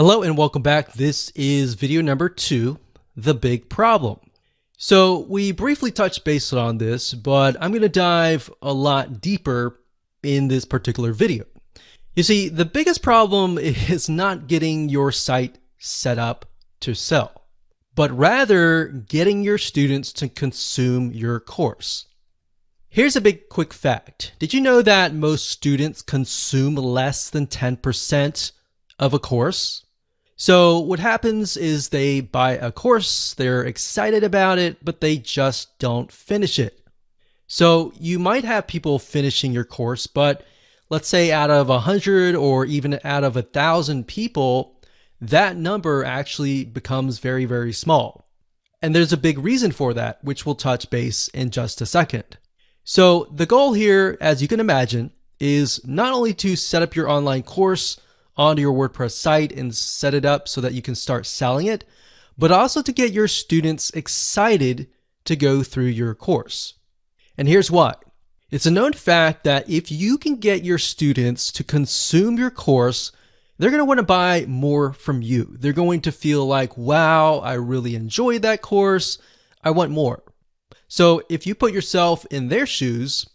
Hello and welcome back. This is video number 2, the big problem. So we briefly touched base on this, but I'm going to dive a lot deeper in this particular video. You see, the biggest problem is not getting your site set up to sell, but rather getting your students to consume your course. Here's a big quick fact. Did you know that most students consume less than 10% of a course? So what happens is they buy a course, they're excited about it, but they just don't finish it. So you might have people finishing your course, but let's say out of 100 or even out of 1,000 people, that number actually becomes very, very small. And there's a big reason for that, which we'll touch base in just a second. So the goal here, as you can imagine, is not only to set up your online course onto your WordPress site and set it up so that you can start selling it, but also to get your students excited to go through your course. And here's why. It's a known fact that if you can get your students to consume your course, they're going to want to buy more from you. They're going to feel like, wow, I really enjoyed that course. I want more. So if you put yourself in their shoes,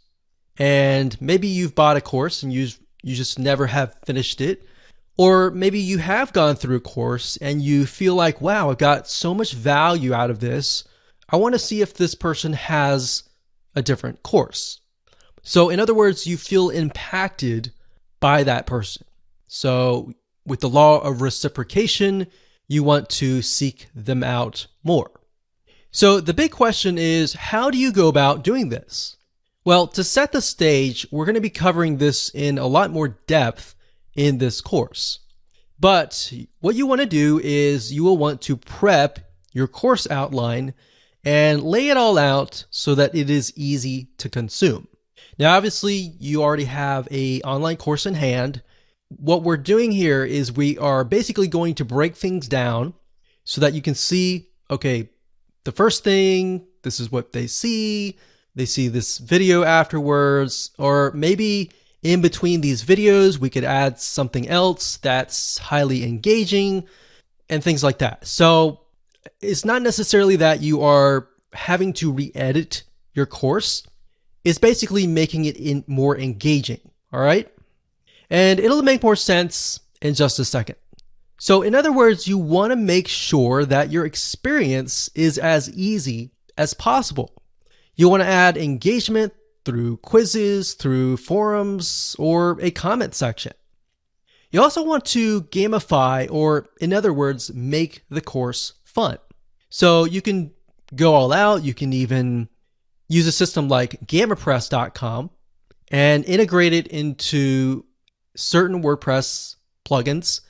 and maybe you've bought a course and you just never have finished it, or maybe you have gone through a course and you feel like, wow, I got so much value out of this. I want to see if this person has a different course. So in other words, you feel impacted by that person. So with the law of reciprocation, you want to seek them out more. So the big question is, how do you go about doing this? Well, to set the stage, we're going to be covering this in a lot more depth in this course. But what you want to do is you will want to prep your course outline and lay it all out so that it is easy to consume. Now, obviously, you already have an online course in hand. What we're doing here is we are basically going to break things down so that you can see, okay, the first thing, this is what they see this video afterwards, or maybe in between these videos, we could add something else that's highly engaging and things like that. So it's not necessarily that you are having to re-edit your course. It's basically making it more engaging, all right? And it'll make more sense in just a second. So in other words, you want to make sure that your experience is as easy as possible. You want to add engagement through quizzes, through forums, or a comment section. You also want to gamify, or in other words, make the course fun. So you can go all out. You can even use a system like GammaPress.com and integrate it into certain WordPress plugins.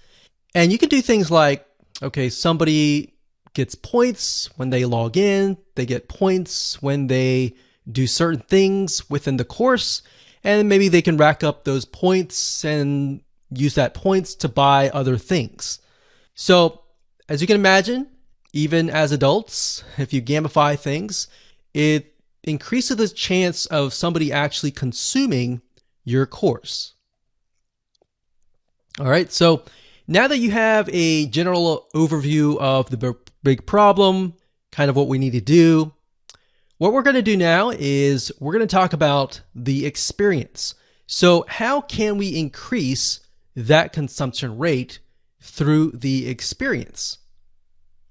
And you can do things like, okay, somebody gets points when they log in, they get points when they do certain things within the course, and maybe they can rack up those points and use that points to buy other things. So as you can imagine, even as adults, if you gamify things, it increases the chance of somebody actually consuming your course. All right, so now that you have a general overview of the big problem, kind of what we need to do, what we're going to do now is we're going to talk about the experience. So how can we increase that consumption rate through the experience?